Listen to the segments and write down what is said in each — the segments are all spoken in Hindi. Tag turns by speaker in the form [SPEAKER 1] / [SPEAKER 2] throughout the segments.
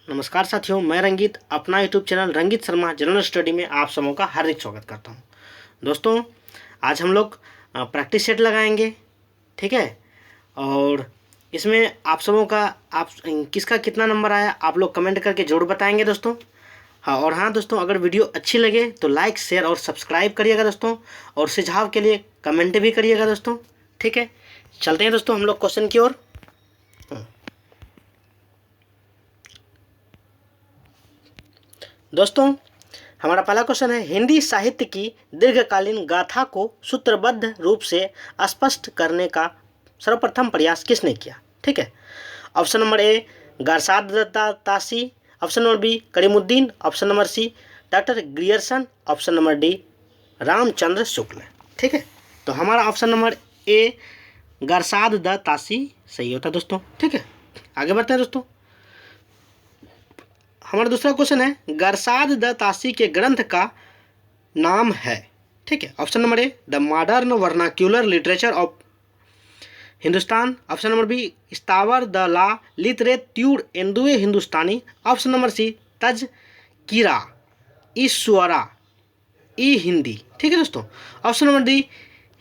[SPEAKER 1] नमस्कार साथियों, मैं रंगीत अपना यूट्यूब चैनल रंगीत शर्मा जनरल स्टडी में आप सबों का हार्दिक स्वागत करता हूं। दोस्तों, आज हम लोग प्रैक्टिस सेट लगाएंगे, ठीक है। और इसमें आप सबों का किसका कितना नंबर आया आप लोग कमेंट करके जरूर बताएंगे दोस्तों। हाँ, और हाँ दोस्तों, अगर वीडियो अच्छी लगे तो लाइक शेयर और सब्सक्राइब करिएगा दोस्तों, और सुझाव के लिए कमेंट भी करिएगा दोस्तों, ठीक है। चलते हैं दोस्तों हम लोग क्वेश्चन की ओर। दोस्तों, हमारा पहला क्वेश्चन है, हिंदी साहित्य की दीर्घकालीन गाथा को सूत्रबद्ध रूप से स्पष्ट करने का सर्वप्रथम प्रयास किसने किया? ठीक है। Option number A Garcin de Tassy, option number B Karimuddin, option number C doctor Grierson, option number D Ramchandra Shukla. ठीक है, तो हमारा option number A Garcin de Tassy सही होता है दोस्तों। ठीक है, आगे बढ़ते हैं दोस्तों। हमारा दूसरा क्वेश्चन है, गारसाद द तासी के ग्रंथ का नाम है। ठीक है, option number A the modern vernacular literature of Hindustan, option number B स्तावर द ला लिटरेट्यूड एंदुए Hindustani, option number C Tazkira ईश्वरा ई हिंदी। ठीक है दोस्तों, ऑप्शन नंबर डी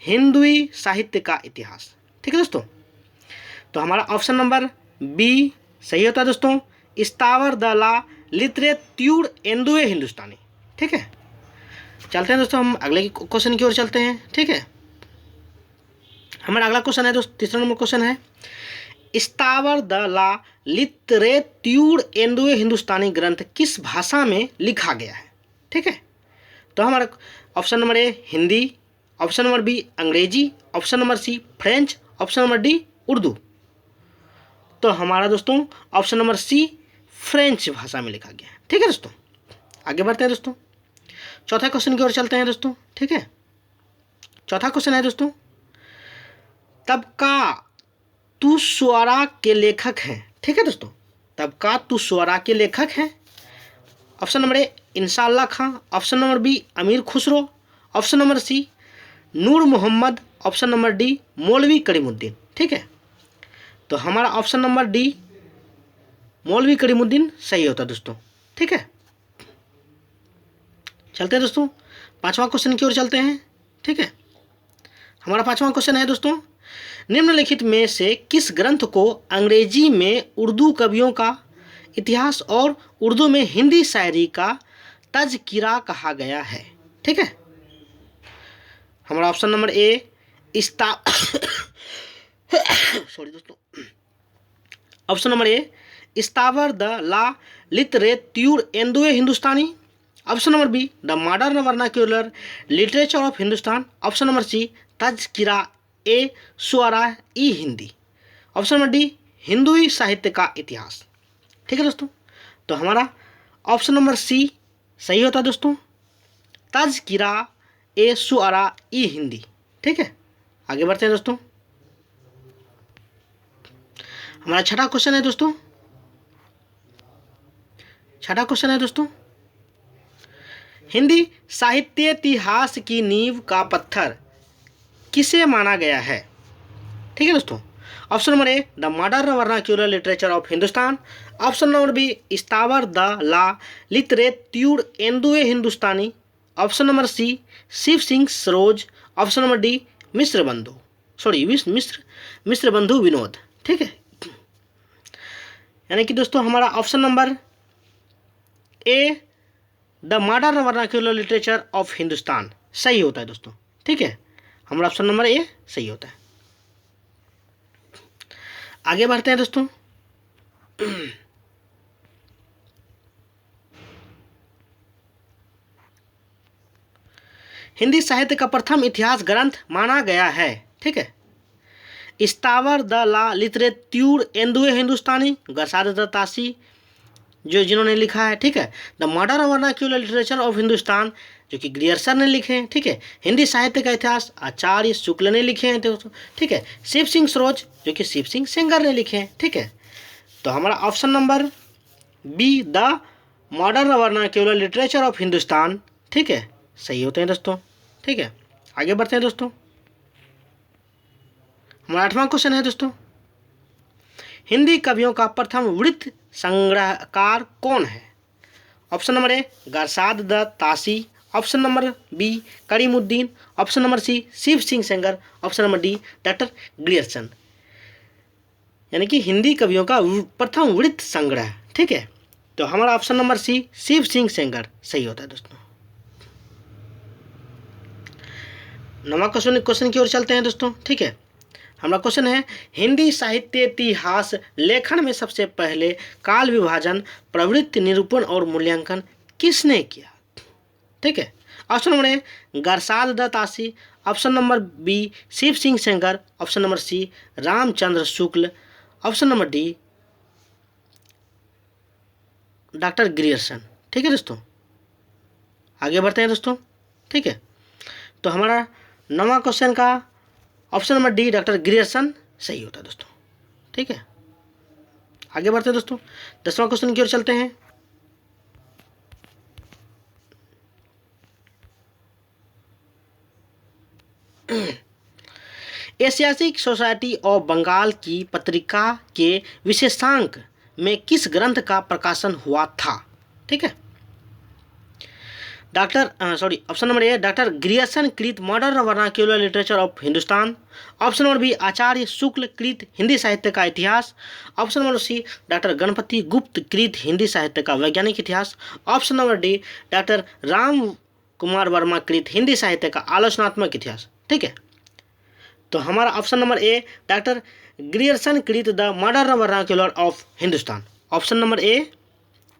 [SPEAKER 1] हिंदुई साहित्य का इतिहास। ठीक है दोस्तों, तो हमारा ऑप्शन नंबर बी सही होता है दोस्तों, स्तावर द ला लिटरेट्यूड एंदुए हिंदुस्तानी। ठीक है, चलते हैं दोस्तों हम अगले क्वेश्चन की ओर चलते हैं। ठीक है, हमारा अगला क्वेश्चन है दोस्तों, तीसरा नंबर क्वेश्चन है, स्तावर द ला लिटरेट्यूड एंदुए हिंदुस्तानी ग्रंथ किस भाषा में लिखा गया है? ठीक है, तो हमारा option number A Hindi, option number B अंग्रेजी, option number C French, option number D Urdu. तो हमारा दोस्तों ऑप्शन नंबर सी फ्रेंच भाषा में लिखा गया है। ठीक है दोस्तों, आगे बढ़ते हैं दोस्तों, चौथा क्वेश्चन की ओर चलते हैं दोस्तों। ठीक है, चौथा क्वेश्चन है दोस्तों, तबका तुस्वारा के लेखक हैं। ठीक है दोस्तों, तबका तुस्वारा के लेखक हैं। ऑप्शन नंबर ए इंशाअल्लाह खां, ऑप्शन नंबर बी अमीर खुसरो, ऑप्शन नंबर सी नूर मोहम्मद, ऑप्शन नंबर डी मौलवी करीमुद्दीन। ठीक है, तो हमारा ऑप्शन नंबर डी मौलवी करीमुद्दीन सही होता है दोस्तों। ठीक है, चलते हैं दोस्तों पांचवा क्वेश्चन की ओर चलते हैं। ठीक है, हमारा पांचवा क्वेश्चन है दोस्तों, निम्नलिखित में से किस ग्रंथ को अंग्रेजी में उर्दू कवियों का इतिहास और उर्दू में हिंदी शायरी का तज़किरा कहा गया है? ठीक है, हमारा ऑप्शन नंबर ए सॉरी दोस्तों, ऑप्शन नंबर ए स्तावर द ला लिटरेट्यूड एंदुए Hindustani, option number B the modern vernacular literature of Hindustan, option number C Tazkira e Shuara e Hindi, option number D Hindui साहित्य का इतिहास। ठीक है दोस्तों, तो हमारा ऑप्शन नंबर सी सही होता है दोस्तों, तज़किरा ए शुअरा ई हिंदी। ठीक है, आगे बढ़ते हैं दोस्तों, हमारा छठा क्वेश्चन है दोस्तों, छठा क्वेश्चन है दोस्तों, हिंदी साहित्य इतिहास की नींव का पत्थर किसे माना गया है? ठीक है दोस्तों, option number A the modern vernacular literature of Hindustan, option number B स्तावर द ला लिटरेट्यूड एंदुए Hindustani, option number C Shiv Singh Saroj, option number D Mishra Bandhu Vinod. ठीक है, यानी कि दोस्तों हमारा option number A the modern vernacular literature of Hindustan सही होता है दोस्तों। ठीक है, हमारा ऑप्शन नंबर ए सही होता है। आगे बढ़ते हैं दोस्तों, हिंदी साहित्य का प्रथम इतिहास ग्रंथ माना गया है। ठीक है, स्तावर द ला लिटरेट्यूड एंदुए हिंदुस्तानी गारसाद द तासी जो जिन्होंने लिखा है। ठीक है, the modern vernacular literature of Hindustan जो कि ग्रियर्सन ने लिखे हैं। ठीक है, हिंदी साहित्य का इतिहास आचार्य शुक्ल ने लिखे हैं दोस्तों। ठीक है, शिव सिंह सरोज जो कि शिव सिंह सेंगर ने लिखे हैं। ठीक है, तो हमारा option number B the modern vernacular literature of Hindustan ठीक है सही होते हैं दोस्तों। ठीक है, आगे बढ़ते हैं दोस्तों, हमारा 8वां क्वेश्चन है दोस्तों, हिंदी कवियों का प्रथम वृत्त संग्रहकार कौन है? Option number A Garcin de Tassy, option number B Karimuddin, option number C Shiv Singh Sengar, option number D doctor Grierson. यानी कि हिंदी कवियों का प्रथम वृत्त संग्रह। ठीक है, तो हमारा option number C Shiv Singh Sengar सही होता है दोस्तों। नवा क्वेश्चन की ओर चलते हैं दोस्तों। ठीक है, हमारा क्वेश्चन है हिंदी साहित्य इतिहास लेखन में सबसे पहले काल विभाजन, प्रवृत्ति निरूपण और मूल्यांकन किसने किया? ठीक है, option number A Garcin de Tassy, option number B Shiv Singh Sengar, option number C Ramchandra Shukla, option number D doctor Grierson. ठीक है दोस्तों, आगे बढ़ते हैं दोस्तों। ठीक है, तो हमारा नवा क्वेश्चन का option number D doctor Grierson सही होता है दोस्तों। ठीक है, आगे बढ़ते हैं दोस्तों। 10वां क्वेश्चन की ओर चलते हैं। एशियाटिक सोसाइटी ऑफ बंगाल की पत्रिका के विशेषांक में किस ग्रंथ का प्रकाशन हुआ था? ठीक है, option number A doctor Grierson कृत modern vernacular literature of Hindustan, option number B Acharya Shukla कृत हिंदी साहित्य का इतिहास, option number C doctor Ganpati Gupt कृत हिंदी साहित्य का वैज्ञानिक इतिहास, option number D doctor Ram Kumar Verma कृत हिंदी साहित्य का आलोचनात्मक इतिहास। ठीक है, तो हमारा option number A doctor Grierson कृत the modern vernacular of Hindustan, option number A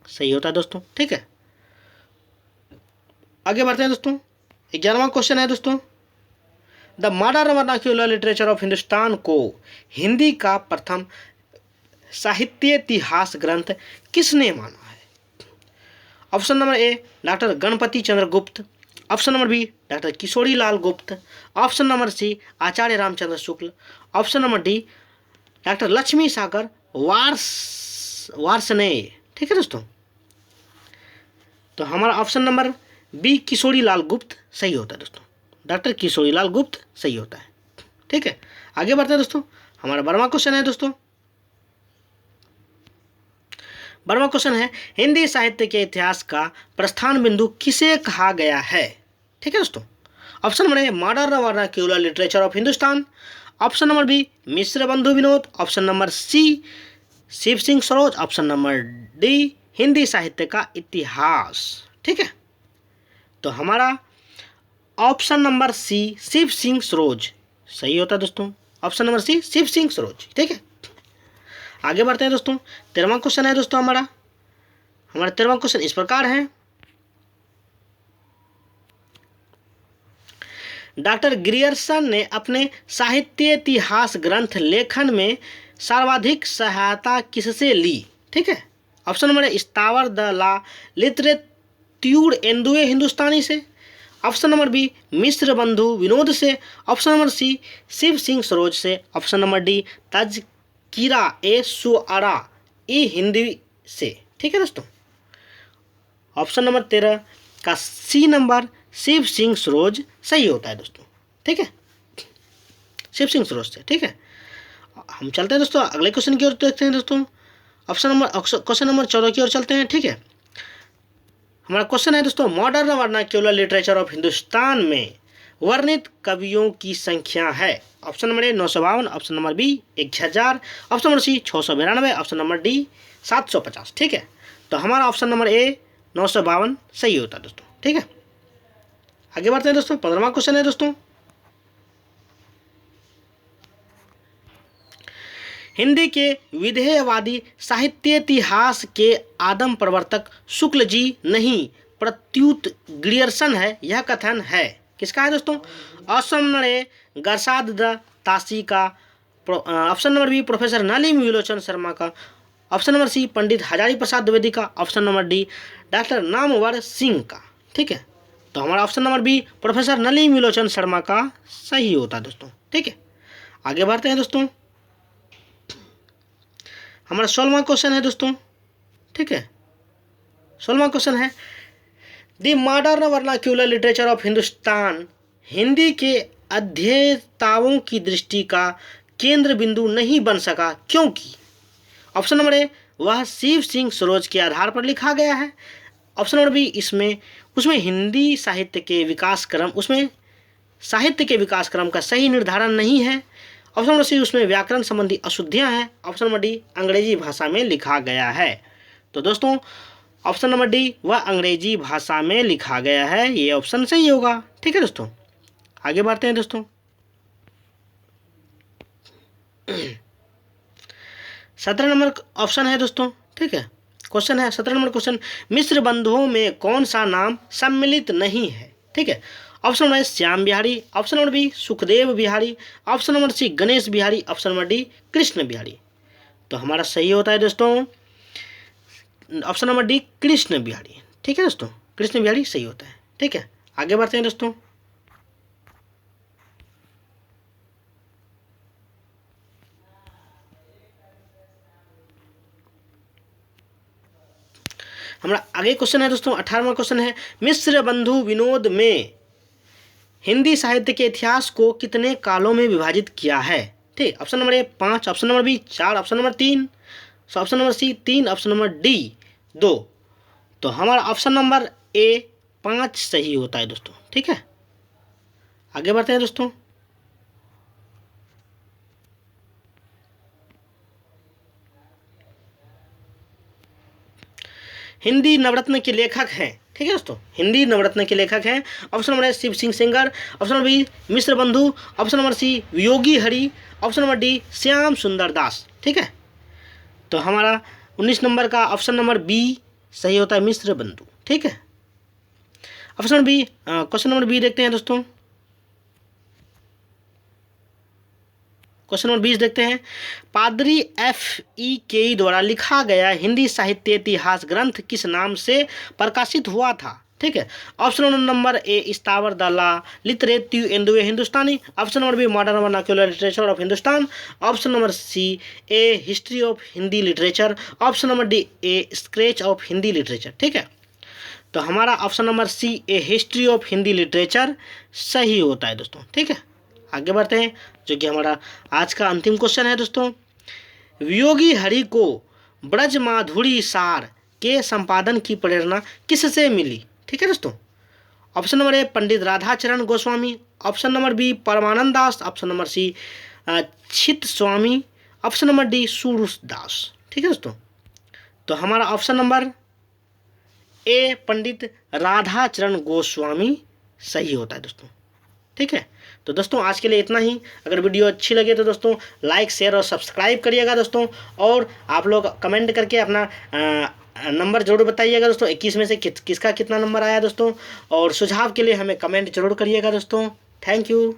[SPEAKER 1] सही होता है दोस्तों। ठीक है, आगे बढ़ते हैं दोस्तों। 11वां क्वेश्चन है दोस्तों, the modern vernacular literature of Hindustan को हिंदी का प्रथम साहित्य इतिहास ग्रंथ किसने माना है? Option number A doctor Ganpati Chandra Gupt, option number B doctor Kishori Lal Gupt, option number C Acharya Ramchandra Shukla, option number D doctor Lakshmi Sagar Varshney. ठीक है दोस्तों, तो हमारा option number B Kishori Lal Gupt सही होता है दोस्तों। डॉक्टर किशोरी लाल गुप्त सही होता है। ठीक है, आगे बढ़ते हैं दोस्तों। हमारा 12वां क्वेश्चन है दोस्तों। 12वां क्वेश्चन है हिंदी साहित्य के इतिहास का प्रस्थान बिंदु किसे कहा गया है? ठीक है दोस्तों, option number A modern vernacular literature of Hindustan, option number B Mishra Bandhu Vinod, option number C Shiv Singh Saroj, option number D Hindi साहित्य का इतिहास। ठीक है, तो हमारा option number C Shiv Singh Saroj सही होता है दोस्तों। Option number C Shiv Singh Saroj. ठीक है, आगे बढ़ते हैं दोस्तों। 13वां क्वेश्चन है दोस्तों हमारा 13वां क्वेश्चन इस प्रकार है, डॉक्टर ग्रियर्सन ने अपने साहित्य इतिहास ग्रंथ लेखन में सर्वाधिक सहायता किससे ली? ठीक है, ऑप्शन नंबर ए स्थावर द ला लिटरेट्यूर एंदुए हिंदुस्तानी से, option number B Mishra Bandhu Vinod से, option number C Shiv Singh Saroj से, option number D Tazkira e Shuara e Hindi से। ठीक है दोस्तों, ऑप्शन नंबर 13 का सी नंबर शिव सिंह सरोज सही होता है दोस्तों। ठीक है, शिव सिंह सरोज से। ठीक है, हम चलते हैं दोस्तों अगले क्वेश्चन की ओर देखते हैं दोस्तों। क्वेश्चन नंबर 14 की ओर चलते हैं। ठीक है, हमारा क्वेश्चन है दोस्तों modern vernacular literature of Hindustan में वर्णित कवियों की संख्या है। Option number A 952, option number B 1000, option number C 692, option number D 750। ठीक है, तो हमारा ऑप्शन नंबर ए 952 सही होता है दोस्तों। ठीक है, आगे बढ़ते हैं दोस्तों। 15वां क्वेश्चन है दोस्तों, हिंदी के विधेयवादी साहित्य इतिहास के आदम प्रवर्तक शुक्ल जी नहीं प्रत्युत ग्रियर्सन है, यह कथन है किसका है दोस्तों? Option number A Garcin de Tassy का, option number B professor Nalini Vilochan Sharma का, option number C Pandit Hazari Prasad Dwivedi का, option number D doctor Namvar Singh का। ठीक है, तो हमारा option number B professor Nalini Vilochan Sharma का सही होता है दोस्तों। ठीक है, आगे बढ़ते हैं दोस्तों। हमारा 16वां क्वेश्चन है दोस्तों। ठीक है, 16वां क्वेश्चन है the modern vernacular literature of Hindustan Hindi के अध्येताओं की दृष्टि का केंद्र बिंदु नहीं बन सका क्योंकि? ऑप्शन नंबर ए, वह शिव सिंह सरोज के आधार पर लिखा गया है। ऑप्शन नंबर बी, उसमें हिंदी साहित्य के विकास क्रम का सही निर्धारण नहीं है। ऑप्शन नंबर सी, उसमें व्याकरण संबंधी अशुद्धियां हैं। ऑप्शन नंबर डी, अंग्रेजी भाषा में लिखा गया है। तो दोस्तों ऑप्शन नंबर डी, वह अंग्रेजी भाषा में लिखा गया है, ये ऑप्शन सही होगा। ठीक है दोस्तों, आगे बढ़ते हैं दोस्तों। 17 नंबर ऑप्शन है दोस्तों। ठीक है, क्वेश्चन है 17 नंबर क्वेश्चन, मिश्र बंधुओं में कौन सा नाम सम्मिलित नहीं है। ठीक है, option number A, Shyam Bihari. Option number B, Sukhdev Bihari. Option number C, Ganesh Bihari. Option number D, Krishna Bihari. तो हमारा सही होता है दोस्तों option number D, Krishna Bihari. ठीक है दोस्तों, कृष्ण बिहारी सही होता है। ठीक है, आगे बढ़ते हैं दोस्तों। हमारा आगे क्वेश्चन है दोस्तों 18वां क्वेश्चन है, मिश्र बंधु विनोद में हिंदी साहित्य के इतिहास को कितने कालों में विभाजित किया है। ठीक, option number A 5, option number B 4, option number 3, option number C 3, option number D 2। तो हमारा ऑप्शन नंबर ए 5 सही होता है दोस्तों। ठीक है, आगे बढ़ते हैं दोस्तों। हिंदी नवरत्न के लेखक हैं। ठीक है दोस्तों, हिंदी नवरत्न के लेखक हैं। Option number A, Shiv Singh Sengar. Option number B, Mishra Bandhu. Option number C, Yogi Hari. Option number D, Shyam Sundar Das. ठीक है, तो हमारा 19 नंबर का ऑप्शन नंबर बी सही होता है, मिश्र बंधु। ठीक है, option number B, question number B देखते हैं दोस्तों। क्वेश्चन नंबर 20 देखते हैं, पादरी F.E. द्वारा लिखा गया हिंदी साहित्य इतिहास ग्रंथ किस नाम से प्रकाशित हुआ था। ठीक है, ऑप्शन नंबर ए, स्थावर द ला लिटरेटिव एंडुए Hindustani. Option number B, modern vernacular literature of Hindustan. Option number C, a history of Hindi literature. Option number D, a sketch of Hindi literature. ठीक है, तो हमारा option number C, a history of Hindi literature सही होता है दोस्तों। ठीक है, आगे बढ़ते हैं, जो कि हमारा आज का अंतिम क्वेश्चन है दोस्तों। वियोगी हरि को ब्रज माधुरी सार के संपादन की प्रेरणा किससे मिली। ठीक है दोस्तों, option number A, Pandit Radhacharan Goswami. Option number B, Parmanand Das. Option number C, Chit Swami. Option number D, Surdas Das. ठीक है दोस्तों, तो हमारा option number A, Pandit Radhacharan Goswami सही होता है दोस्तों। ठीक है, तो दोस्तों आज के लिए इतना ही। अगर वीडियो अच्छी लगे तो दोस्तों लाइक, शेयर और सब्सक्राइब करिएगा दोस्तों। और आप लोग कमेंट करके अपना नंबर जरूर बताइएगा दोस्तों, 21 में से किसका कितना नंबर आया दोस्तों। और सुझाव के लिए हमें कमेंट जरूर करिएगा दोस्तों। Thank you.